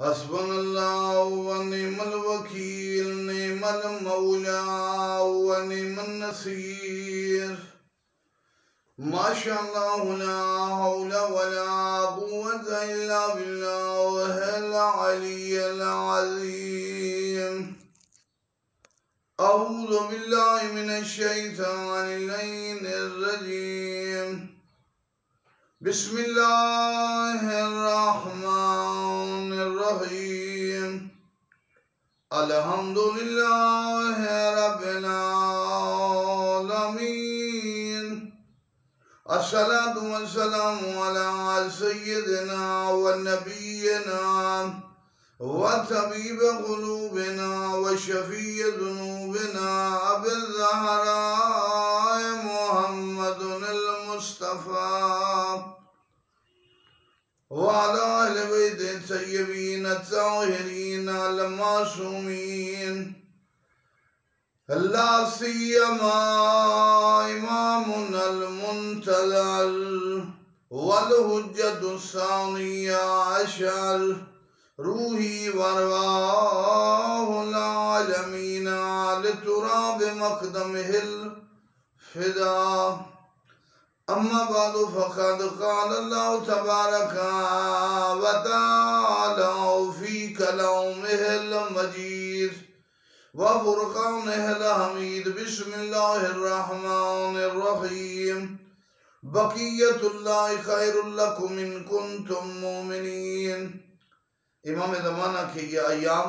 हस्बुनल्लाहु व निअमल वकील, निअमल मौला व निअमन नसीर। माशाअल्लाह ला हौला वला कुव्वता इल्ला बिल्लाहिल अलिय्यिल अज़ीम। अऊज़ु बिल्लाहि मिनश शैतानिर रजीम। बिस्मिल्लाहिर्रहमानिर्रहीम। अल्हम्दुलिल्लाहि रब्बिल आलमीन। अस्सलातु वस्सलामु अला सय्यिदिना व नबिय्यिना व तबीब क़ुलूबिना व शफ़ीअ ज़ुनूबिना अबुल ज़हरा मुहम्मदुल मुस्तफ़ा व अला अहलि बैति तय्यबीन ताहिरीन अल मासूमीन, ला सियमा इमामुनल मुंतज़र वल हुज्जतुस सानिया अशर, रूही वरवाहुल आलमीन लितुराब मक़दमिहिल फ़िदा। अम्मा बादु फ़क़द क़ाल अल्लाहु तबारक व तआला फ़ी कलामिहिल मजीद व फ़ुरक़ानिहिल हमीद। बिस्मिल्लाहिर्रहमानिर्रहीम। बक़िय्यतुल्लाहि ख़ैरुल लकुम इन कुन्तुम मुमिनीन। इमाम ज़माना के ये अय्याम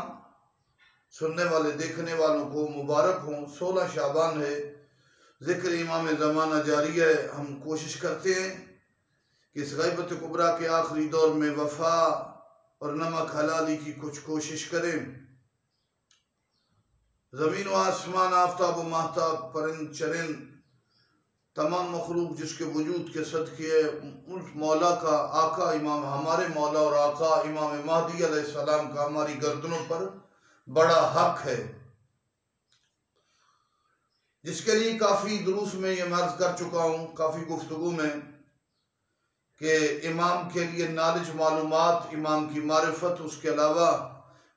सुनने वाले देखने वालों को मुबारक हों। 16 शाबान है, ज़िक्र इमाम ज़माना जारी है। हम कोशिश करते हैं कि इस ग़ैबत कुबरा के आखिरी दौर में वफ़ा और नमक हलाली की कुछ कोशिश करें। ज़मीन व आसमान, आफ्ताब व महताब, परिंद चरिंद, तमाम मखलूक जिसके वजूद के सदक़े उस मौला का, आका इमाम, हमारे मौला और आका इमाम महदी अलैहिस्सलाम का हमारी गर्दनों पर बड़ा हक है, जिसके लिए काफ़ी दुरूस में ये मर्ज़ कर चुका हूँ, काफ़ी गुफ्तगू में, कि इमाम के लिए नॉलेज, मालूमात, इमाम की मारिफत, उसके अलावा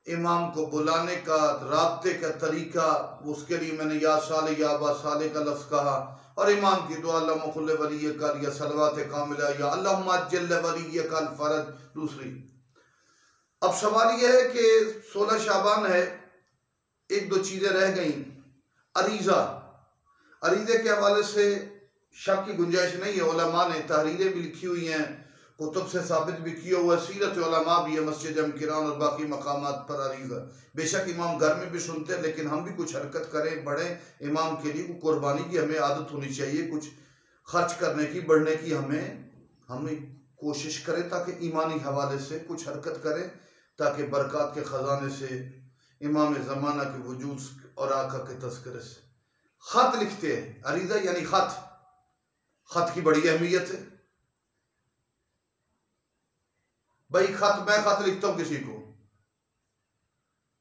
इमाम को बुलाने का राब्ते का तरीका, उसके लिए मैंने या साले या अबा साले का लफ्ज़ कहा, और इमाम की दुआ अल्लाहुम्मा कुल्ल वलिय्यकल या सलवात कामिला या अल्लाहुम्मा अज्जिल वलिय्यकल फ़रज दूसरी। अब सवाल यह है कि 16 शाबान है, एक दो चीज़ें रह गई। अरीज़ा, अरीज़े के हवाले से शक की गुंजाइश नहीं है। उलमा ने तहरीरें भी लिखी हुई हैं, कुतुब से साबित भी किया हुआ, सीरत उलमा भी है, मस्जिद अमकिरान और बाकी मकामात पर अरीज़ा। बेशक इमाम घर में भी सुनते हैं, लेकिन हम भी कुछ हरकत करें, बढ़ें। इमाम के लिए कुर्बानी की हमें आदत होनी चाहिए, कुछ खर्च करने की, बढ़ने की हमें कोशिश करें, ताकि ईमानी हवाले से कुछ हरकत करें, ताकि बरक़ात के ख़जाने से, इमाम ज़माना के वजूद और आका के तज़किरे से। ख़त लिखते हैं, अरीज़ा यानी ख़त। ख़त की बड़ी अहमियत है भाई। ख़त, मैं ख़त लिखता हूँ किसी को,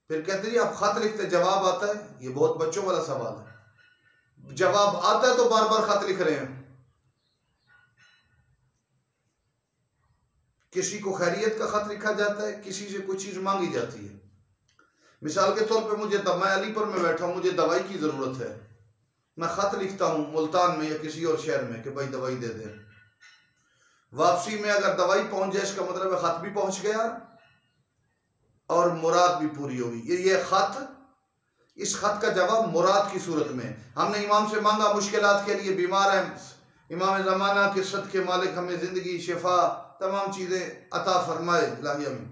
फिर कहते जी आप ख़त लिखते, जवाब आता है? ये बहुत बच्चों वाला सवाल है। जवाब आता है तो बार बार ख़त लिख रहे हैं। किसी को खैरियत का ख़त लिखा जाता है, किसी से कोई चीज़ मांगी जाती है। मिसाल के तौर पे मुझे, मैं अलीपुर में बैठा हूँ, मुझे दवाई की ज़रूरत है, मैं ख़त लिखता हूँ मुल्तान में या किसी और शहर में कि भाई दवाई दे दें। वापसी में अगर दवाई पहुँच जाए, इसका मतलब है ख़त भी पहुँच गया और मुराद भी पूरी होगी। ये ख़त, इस ख़त का जवाब मुराद की सूरत में हमने इमाम से मांगा, मुश्किलात के लिए, बीमार हैं, इमाम ज़माना के सदक़े मालिक हमें ज़िंदगी, शिफा, तमाम चीज़ें अता फरमाए इलाहिया में।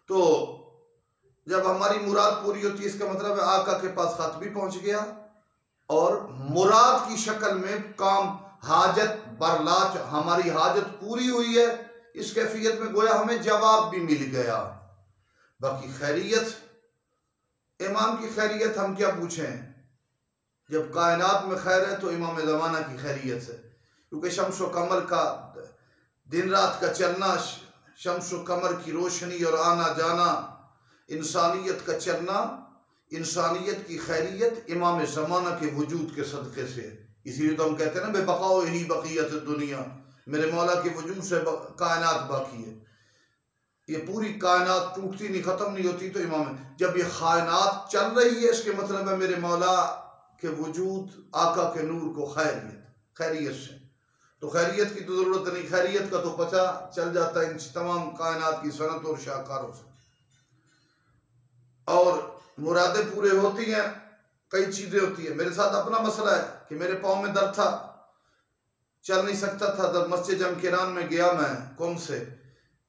तो जब हमारी मुराद पूरी होती है, इसका मतलब है आका के पास ख़त भी पहुँच गया और मुराद की शक्ल में काम, हाजत बरलाच, हमारी हाजत पूरी हुई है। इस कैफियत में गोया हमें जवाब भी मिल गया। बाकी खैरियत, इमाम की खैरियत हम क्या पूछें, जब कायनात में खैर है तो इमाम ज़माना की खैरियत है। क्योंकि शम्स व कमर का दिन रात का चलना, शम्स व कमर की रोशनी और आना जाना, इंसानियत का चलना, इंसानियत की खैरियत इमाम ज़माना के वजूद के सदक़े से। इसीलिए तो हम कहते हैं ना, बेबकाओ ही बक़ियत दुनिया, मेरे मौला के वजूद से कायनात बाकी है। ये पूरी कायनात टूटती नहीं, ख़त्म नहीं होती। तो इमाम है, जब ये कायनात चल रही है इसके मतलब है मेरे मौला के वजूद, आका के नूर को खैरियत से। तो खैरियत की तो ज़रूरत नहीं, खैरियत का तो पता चल जाता है इन तमाम कायनात की सनत और शाहकारों से। और मुरादें पूरे होती हैं, कई चीज़ें होती हैं। मेरे साथ अपना मसला है कि मेरे पाँव में दर्द था, चल नहीं सकता था। जब मस्जिद जमकिरान में गया मैं कुम से,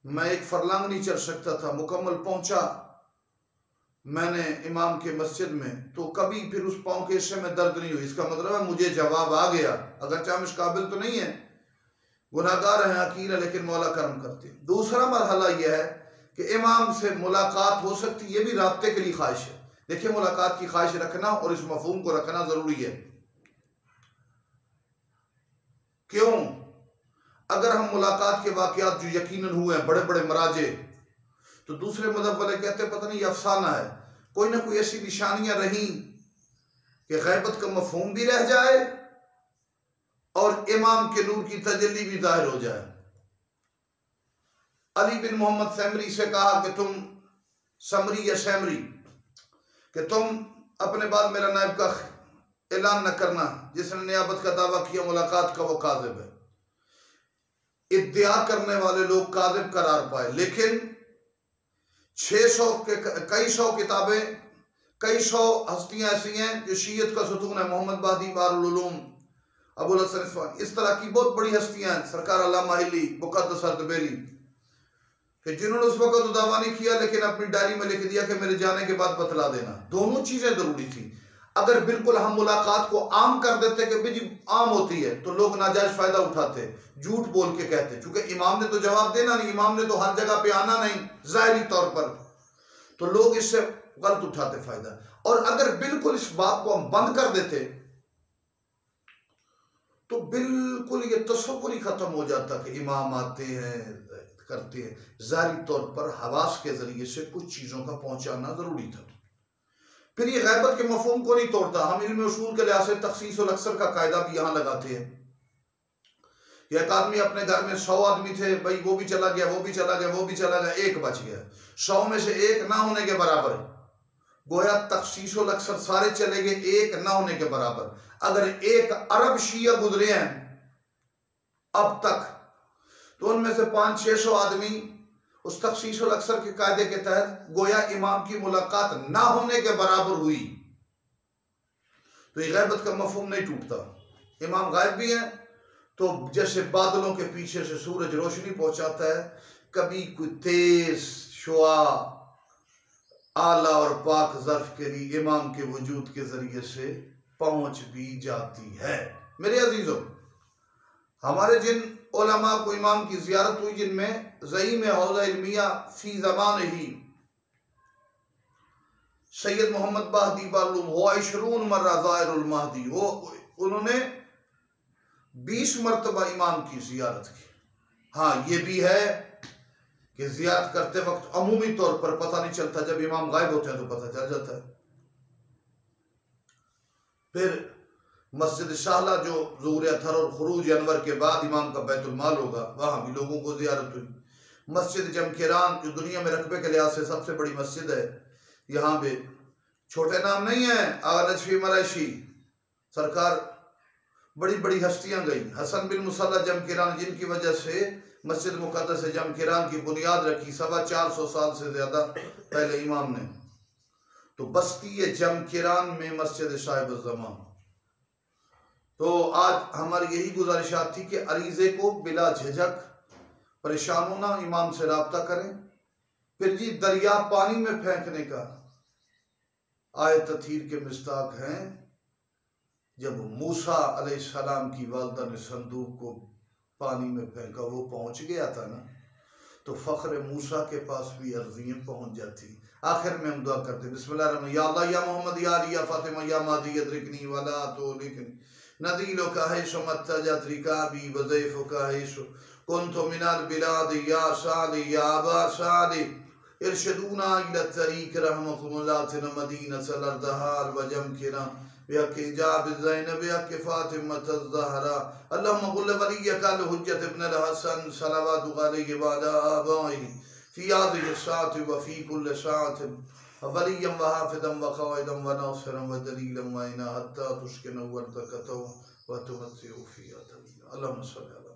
मैं एक फरलांग नहीं चल सकता था। मुकम्मल पहुंचा मैंने इमाम के मस्जिद में, तो कभी फिर उस पाँव के हिस्से में दर्द नहीं हुई। इसका मतलब है मुझे जवाब आ गया। अगर हम इस काबिल तो नहीं है, गुनाहगार हैं, अकील है, लेकिन मौला करम करते हैं। दूसरा मरहला यह है कि इमाम से मुलाकात हो सकती, ये भी राब्ते के लिए ख्वाहिश है। देखिए, मुलाकात की ख्वाहिश रखना और इस मफहूम को रखना जरूरी है। क्यों? अगर हम मुलाकात के वाकयात जो यकीनन हुए हैं, बड़े बड़े मराजे, तो दूसरे मज़हब वाले कहते हैं पता नहीं ये अफसाना है, कोई ना कोई ऐसी निशानियां रही कि गैबत का मफहूम भी रह जाए और इमाम के नूर की तजल्ली भी जाहिर हो जाए। अली बिन मोहम्मद सैमरी से कहा कि तुम समरी या सैमरी, कि तुम अपने बाद मेरा नायब का ऐलान न करना, जिसने नियाबत का दावा किया मुलाकात का वो काज़िब है। इद्दिया करने वाले लोग काज़िब करार पाए, लेकिन 600 के कई सौ किताबें, कई सौ हस्तियां ऐसी हैं जो शीयत का सुतून है। मोहम्मद बादी, बारुल उलूम, अबुल हसन इस्फहानी, इस तरह की बहुत बड़ी हस्तियां हैं। सरकार अल्लामा हिली, मुक़द्दस अर्दबेली, कि जिन्होंने उस वक्त तो दावा नहीं किया, लेकिन अपनी डायरी में लिख दिया कि मेरे जाने के बाद बतला देना। दोनों चीजें जरूरी थी। अगर बिल्कुल हम मुलाकात को आम कर देते कि भाई आम होती है, तो लोग नाजायज फायदा उठाते, झूठ बोल के कहते, क्योंकि इमाम ने तो जवाब देना नहीं, इमाम ने तो हर जगह पे आना नहीं ज़ाहिरी तौर पर, तो लोग इससे गलत उठाते फायदा। और अगर बिल्कुल इस बात को हम बंद कर देते तो बिल्कुल ये तसव्वुर ही खत्म हो जाता कि इमाम आते हैं, करते हैं। ज़ाहिरी तौर पर हवास के जरिए से कुछ चीजों का पहुंचाना जरूरी था। फिर ये गैबत के मफहूम को नहीं तोड़ता। हम इल्म उसूल के लिहाज से तखसीस और अक्सर का कायदा भी यहाँ लगाते हैं। एक आदमी अपने घर में 100 आदमी थे, भाई वो भी चला गया, वो भी चला गया, वो भी चला गया, एक बच गया। 100 में से एक ना होने के बराबर, गोया तखसीस और अक्सर सारे चले गए, एक ना होने के बराबर। अगर 1 अरब शिया गुजरे हैं अब तक, तो उनमें से 500-600 आदमी उस तखसीस और अक्सर के कायदे के तहत गोया इमाम की मुलाकात ना होने के बराबर हुई। तो ये गैबत का मफहूम नहीं टूटता। इमाम गायब भी है तो जैसे बादलों के पीछे से सूरज रोशनी पहुंचाता है, कभी कोई तेज शुआ आला और पाक ज़र्फ के लिए इमाम के वजूद के जरिए से पहुंच भी जाती है। मेरे अजीजों, हमारे जिन उलमा को इमाम की ज़ियारत हुई, जिनमें ज़ईम हौज़ा इल्मिया फी ज़मान ही सैयद मोहम्मद बाहदी बालूम हो 20 मर्रा ज़ायरुल महदी हो, उन्होंने 20 मरतबा इमाम की ज़ियारत की। हाँ, ये भी है कि ज़ियारत करते वक्त अमूमी तौर पर पता नहीं चलता, जब इमाम गायब होते हैं तो पता चल जाता है। फिर मस्जिद शाहला जो ज़ुहूर अथर और खुरूज अनवर के बाद इमाम का बैतुल माल होगा, वहाँ भी लोगों को ज़ियारत हुई। मस्जिद जमकिरान जो दुनिया में रकबे के लिहाज से सबसे बड़ी मस्जिद है, यहाँ पे छोटे नाम नहीं है, आगा नजफी मराइशी सरकार, बड़ी बड़ी हस्तियाँ गई। हसन बिन मुसल्ला जमकिरान, जिनकी वजह से मस्जिद मुक़द्दस जमकिरान की बुनियाद रखी 425 साल से ज़्यादा पहले इमाम ने। तो बस्ती जमकिरान में मस्जिद साहिब ज़मान। तो आज हमारी यही गुजारिशात थी कि अरीज़े को बिला झिझक परेशान होना, इमाम से राब्ता करें। फिर जी दरिया पानी में फेंकने का आयत तथहीर के मिस्ताक हैं, जब मूसा अलैहिस्सलाम की वालिदा ने संदूक को पानी में फेंका, वो पहुंच गया था ना, तो फ़ख्र मूसा के पास भी अर्जियाँ पहुंच जाती। आखिर में हम दुआ करते बिस्मिल्लाह रहमान या अल्लाह या मोहम्मद या अली या फातिमा या मादी यद्रिकनी वला तुलिकनी नदीलो का है सुमत्तजत रिकाबी वज़ैफ़ो का है सु कुन्तु मिनल बिलाद या साली या अबा साली इरशदूना इला तरीक़ रहमकुमुल्लाह तिन मदीना सलरदहार व जमकिरान बिहक़्क़ि हिजाब ज़ैनब बिहक़्क़ि फ़ातिमत ज़हरा अल्लाहुम्मा कुल वलिय्यका हुज्जत इब्नुल हसन सलवातु अलैहि व अला आबाइहि फ़ी हाज़िहि अस्साअति व फ़ी कुल्लि साअतिन वलिय्यन व हाफ़िज़न व क़ाइदन व नासिरन व दलीलन व इना हत्ता तुस्किनु व तक़तहु व तुमत्तिउ फ़ीहा तवीला। अल्लाहुम्मा सल्लि अला